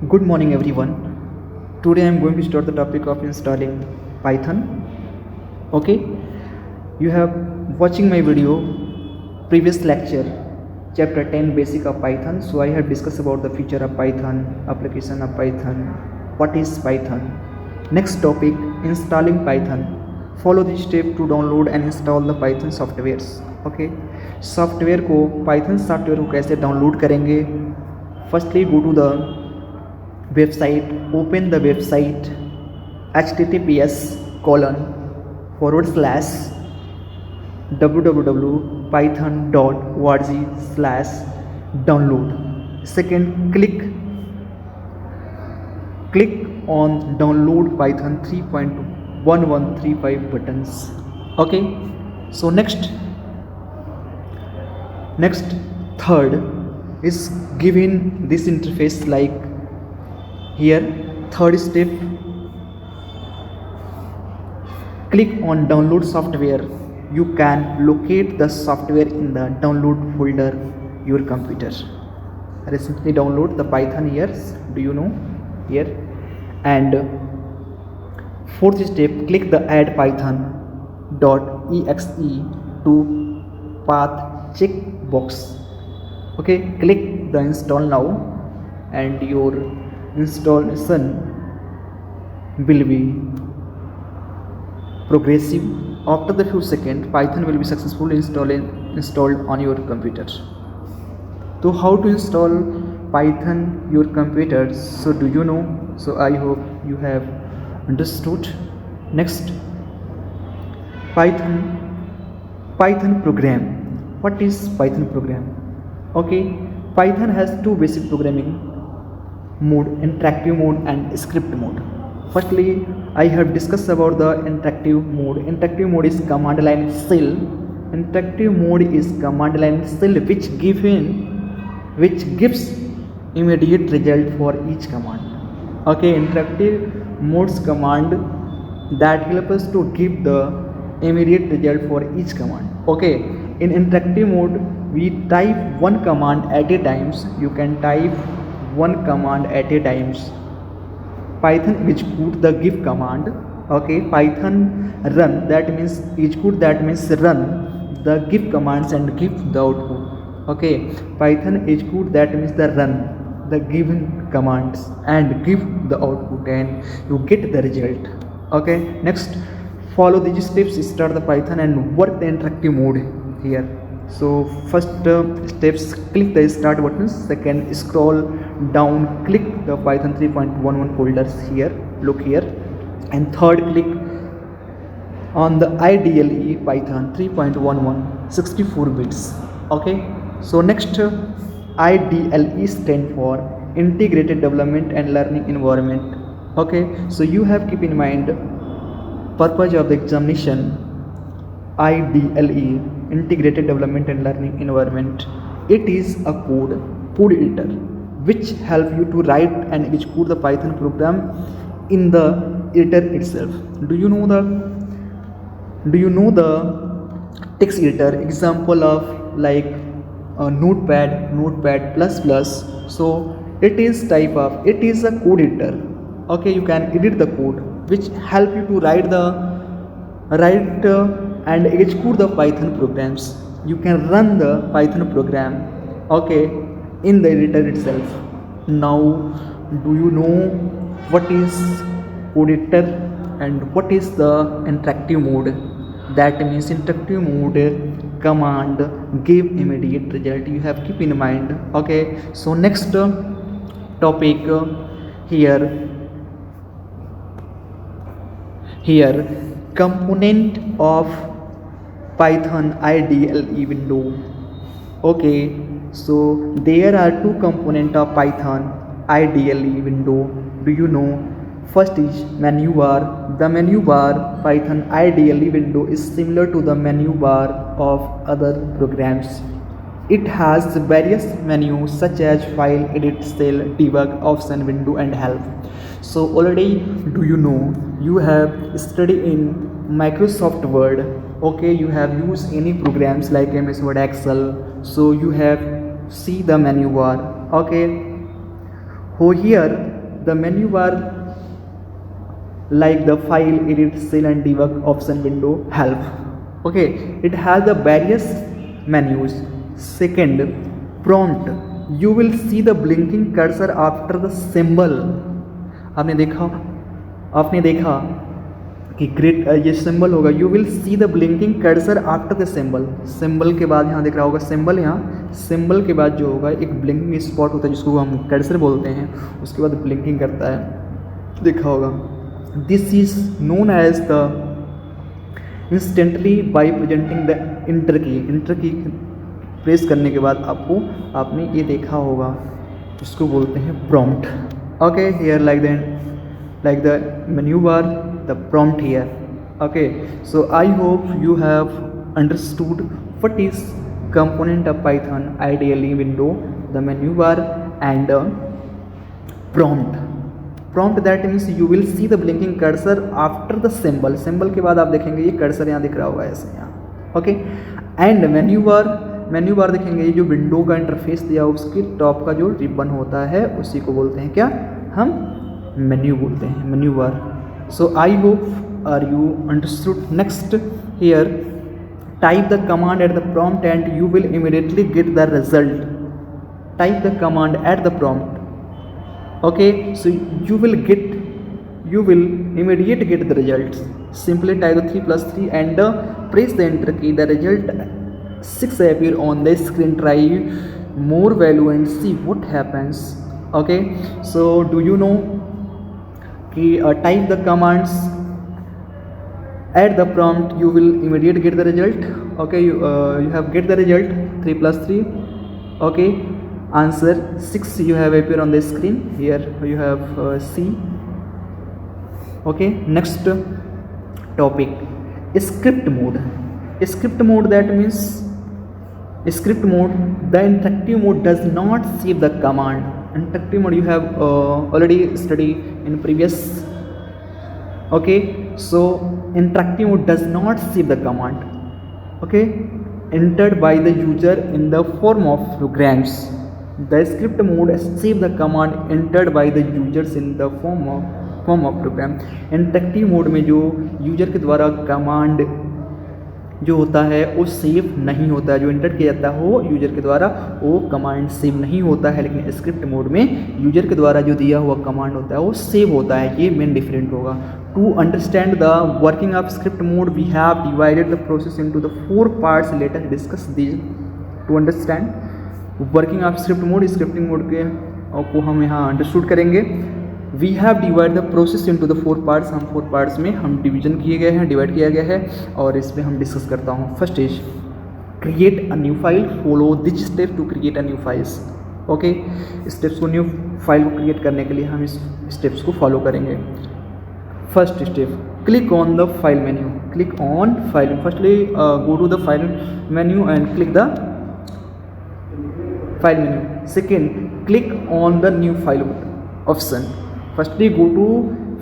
Good morning everyone. Today I am going to start the topic of installing Python. Okay, you have watching my video previous lecture chapter 10 basic of Python. So I have discussed about the feature of Python, application of Python, what is Python. Next topic, installing Python. Follow this step to download and install the Python softwares. Okay, software को Python software को कैसे download करेंगे. Firstly go to the website, open the website https://www.python.org/download. Second, click on download Python 3.1135 buttons. Okay, so next third is given this interface like here. Third step, click on download software. You can locate the software in the download folder your computer. Recently download the Python here, do you know here. And fourth step, click the add python.exe to path checkbox. Okay, click the install now and your installation will be progressive. After the few seconds, Python will be successfully installed on your computer. So how to install Python your computer? So do you know? So I hope you have understood. Next, Python program. What is Python program? Okay, Python has two basic programming mode, interactive mode and script mode. Firstly, I have discussed about the interactive mode. Interactive mode is command line shell. Interactive mode is command line shell which gives immediate result for each command. Okay, interactive modes command that help us to give the immediate result for each command. Okay, in interactive mode we type one command at a time. You can type one command at a time. Python execute the give command. Okay, Python run, that means execute, that means run the give commands and give the output. Okay, Python execute, that means the run the given commands and give the output and you get the result. Okay, next follow these steps, start the Python and work the interactive mode here. So first steps, click the start button. Second, scroll down, click the Python 3.11 folders here, look here. And third, click on the IDLE Python 3.11 64 bits. Okay, so next IDLE stand for integrated development and learning environment. Okay, so you have keep in mind purpose of the examination. IDLE, integrated development and learning environment, it is a code editor which help you to write and execute the Python program in the editor itself. Do you know the text editor example of like notepad plus. So it is a code editor. Okay, you can edit the code which help you to write and execute the Python programs. You can run the Python program, okay, in the editor itself. Now do you know what is code editor and what is the interactive mode? That means interactive mode command give immediate result, you have keep in mind. Okay, so next topic here component of Python IDLE window. Okay, so there are two components of Python IDLE window. Do you know? First is menu bar. The menu bar Python IDLE window is similar to the menu bar of other programs. It has various menus such as file, edit, cell, debug, option, window and help. So already do you know, you have studied in Microsoft Word. Okay, you have used any programs like MS Word, Excel, so you have see the menu bar. Okay, here the menu bar like the file, edit, save and debug option window help. Okay, it has the various menus. Second, prompt, you will see the blinking cursor after the symbol. आपने देखा कि great ये symbol होगा, you will see the blinking cursor after the symbol. Symbol के बाद यहाँ दिख रहा होगा सिंबल, यहाँ सिंबल के बाद जो होगा एक ब्लिंकिंग स्पॉट होता है जिसको हम कर्सर बोलते हैं, उसके बाद ब्लिंकिंग करता है, देखा होगा. This is known as the instantly by presenting the enter key. Enter key press करने के बाद आपने ये देखा होगा, इसको बोलते हैं prompt. Okay, here like the menu bar, the prompt here. Okay, so I hope you have understood what is component of Python, ideally window, the menu bar and prompt. Prompt, that means you will see the blinking cursor after the symbol. symbol के बाद आप देखेंगे ये cursor यहाँ दिख रहा होगा ऐसे यहाँ. Okay, and menu bar देखेंगे, ये जो विंडो का इंटरफेस दिया उसके टॉप का जो रिबन होता है उसी को बोलते हैं क्या, हम मेन्यू बोलते हैं, menu bar. So I hope are you understood. Next, here type the command at the prompt and you will immediately get the result. Type the command at the prompt. Okay, so you will immediately get the results. Simply type the 3+3 and press the enter key. The result 6 appear on the screen. Try more value and see what happens. Okay, so do you know कि type the commands at the prompt, you will immediately get the result. Okay, you have get the result 3+3. Okay, answer 6 you have appear on the screen. Here you have C. Okay, next topic, script mode. Script mode, that means script mode, the interactive mode does not save the command. Interactive mode you have already studied in previous. Okay, so interactive mode does not save the command, okay, entered by the user in the form of programs. The script mode save the command entered by the users in the form of program. Interactive mode में जो user के द्वारा command जो होता है वो save नहीं होता है, जो इंटर किया जाता हो यूजर के द्वारा वो कमांड सेव नहीं होता है, लेकिन स्क्रिप्ट मोड में यूजर के द्वारा जो दिया हुआ कमांड होता है वो सेव होता है. ये मेन डिफरेंट होगा. To understand the working of script mode we have divided the process into the 4 parts. Let us discuss this. To understand working of script mode, scripting mode के को हम यहाँ अंडरस्टूड करेंगे. We have divide the process into the 4 parts. हम 4 parts में हम division किए गए हैं, डिवाइड किया गया है और इसमें हम डिस्कस करता हूँ. First is create a new file. Follow this step to create a new files. Okay, steps को न्यू फाइल को क्रिएट करने के लिए हम इस स्टेप्स को फॉलो करेंगे. First step, click on the file menu. Click on file. Firstly go to the file menu and click the file menu. Second, click on the new file option. Firstly go to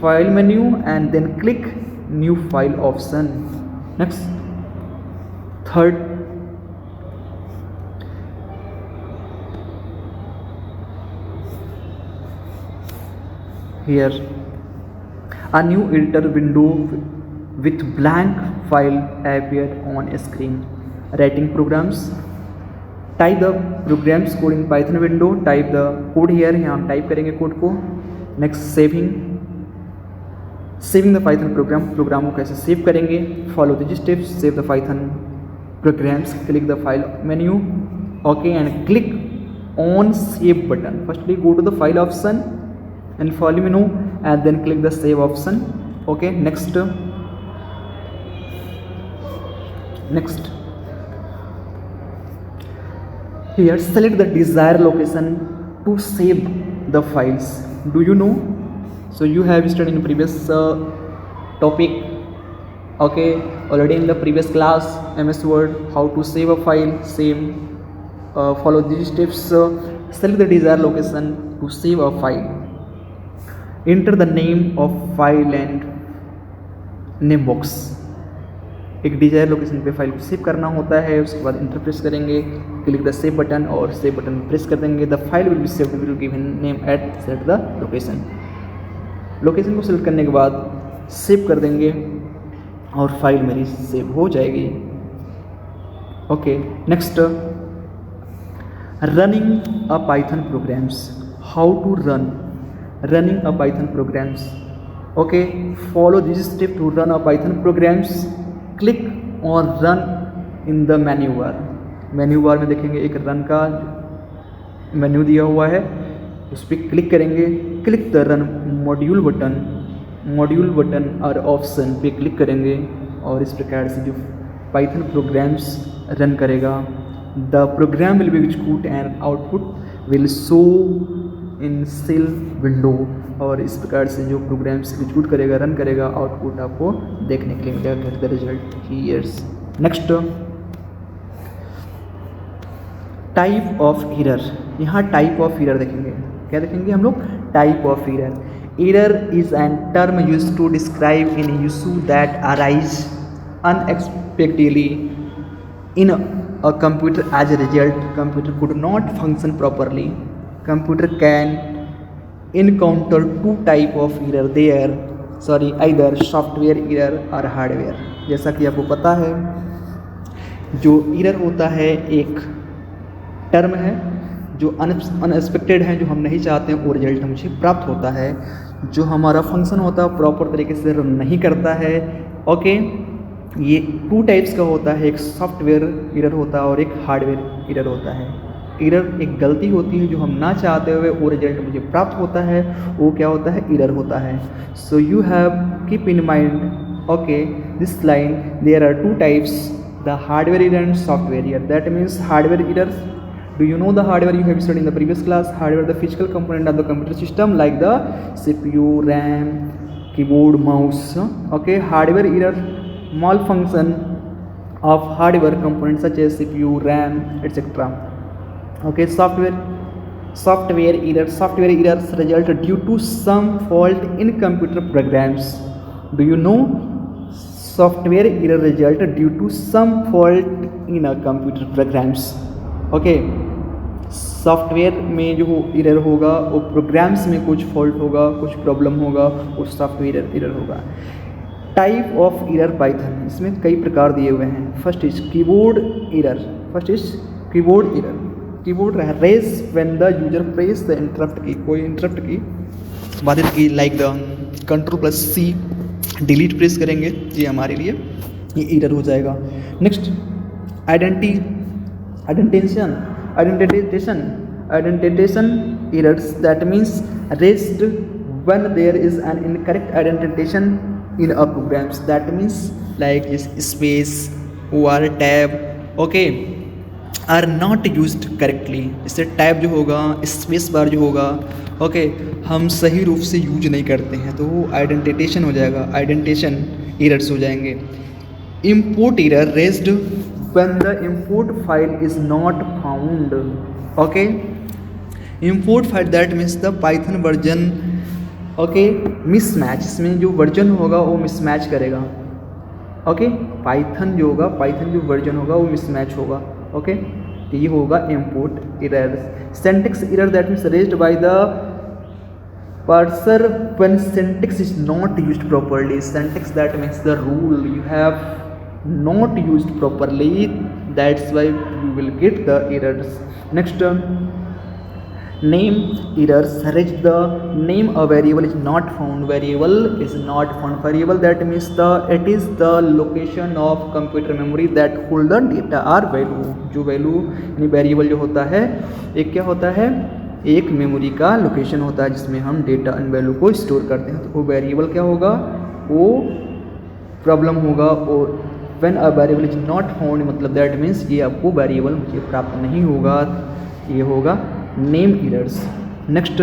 file menu and then click new file option. Next, third, here a new editor window with blank file appeared on screen. Writing programs, type the programs code in Python window. Type the code here. यहाँ हम type करेंगे code को. Next, saving the Python program. Program को कैसे save करेंगे, follow this steps. Save the Python programs. Click the file menu. Okay, and click on save button. Firstly go to the file option and file menu and then click the save option. Okay, next here select the desired location to save the files. Do you know? So you have studied in previous topic. Okay, already in the previous class MS Word, how to save a file. Same, follow these steps. Select the desired location to save a file. Enter the name of file and name box. एक Dzire location पे file को save करना होता है. उसके बाद enter press करेंगे, click the save button और सेव बटन प्रेस कर देंगे. The file will be saved, will given name at set the location. Location को सिलेक्ट करने के बाद सेव कर देंगे और फाइल मेरी सेव हो जाएगी। Okay, next, running a Python programs, how to running a Python programs. Okay, follow this step to run a Python programs, click और run in the menu bar. Menu bar में देखेंगे एक रन का menu दिया हुआ है, उस पर क्लिक करेंगे, click the run module button और ऑप्शन पे क्लिक करेंगे और इस प्रकार से जो पाइथन प्रोग्राम्स रन करेगा, the program will be execute and output will show in shell window. और इस प्रकार से जो प्रोग्राम्स एग्जीक्यूट करेगा, रन करेगा, आउटपुट आपको देखने के लिए मिलेगा, get the result here's. Next, type of error. यहाँ टाइप ऑफ एरर देखेंगे, क्या देखेंगे हम लोग, type of error. Error is an term used to describe in issue that arise unexpectedly in a computer. As a result, computer could not function properly. Computer can encounter two type of error there, either software error or hardware। जैसा कि आपको पता है, जो error होता है एक term है जो अनएक्सपेक्टेड है, जो हम नहीं चाहते हैं, वो रिजल्ट मुझे प्राप्त होता है। जो हमारा फंक्शन होता है प्रॉपर तरीके से रन नहीं करता है। ओके, ये टू टाइप्स का होता है, एक सॉफ्टवेयर एरर होता है और एक हार्डवेयर एरर होता है। एरर एक गलती होती है जो हम ना चाहते हुए वो रिजल्ट मुझे प्राप्त होता है, वो क्या होता है, एरर होता है। So you have keep in mind, okay, this line, there are two types, the hardware error and software error. That means hardware error, do you know the hardware you have studied in the previous class? Hardware, the physical component of the computer system like the CPU, RAM, keyboard, mouse. Okay, hardware error, malfunction of hardware components such as CPU, RAM, etc. Okay, software errors result due to some fault in computer programs. Do you know software error result due to some fault in a computer programs? Okay, software में जो error होगा वो programmes में कुछ fault होगा, कुछ problem होगा, वो सॉफ्टवेयर एरर होगा। टाइप ऑफ एरर पाइथन, इसमें कई प्रकार दिए हुए हैं। First is keyboard error, keyboard raise when the user press the interrupt key, कोई इंटरप्ट की बाधित की, like the Ctrl+C, delete press करेंगे, ये हमारे लिए ये एरर हो जाएगा। Next, identification errors, that means raised when there is an incorrect identification in a programs, that means like this space or tab, okay, are not used correctly। इससे tab जो होगा, स्पेस बार जो होगा, okay, हम सही रूप से use नहीं करते हैं तो वो आइडेंटिटेशन हो जाएगा, आइडेंटिटेशन एरर्स हो जाएंगे। Import error raised when the import file is not found। okay, import file, that means the python version, okay, mismatch, इसमें जो वर्जन होगा वो मिसमैच करेगा। ओके, पाइथन जो होगा, पाइथन जो वर्जन होगा वो मिसमैच होगा। ओके, तो ये होगा import error. Syntax error, that means raised by the parser when syntax is not used properly। Syntax, that means the rule you have not used properly, that's why you will get the errors। Next, name errors, raise the name a variable is not found, variable is not found, variable that means it is the location of computer memory that hold the data or value। जो value यानी variable जो होता है, एक क्या होता है, एक मेमोरी का लोकेशन होता है जिसमें हम डेटा एंड वैल्यू को स्टोर करते हैं, तो वो वेरिएबल क्या होगा, वो प्रॉब्लम होगा। और when a variable is not found, मतलब दैट मीन्स ये आपको वेरिएबल मुझे प्राप्त नहीं होगा, ये होगा नेम एरर्स। नेक्स्ट,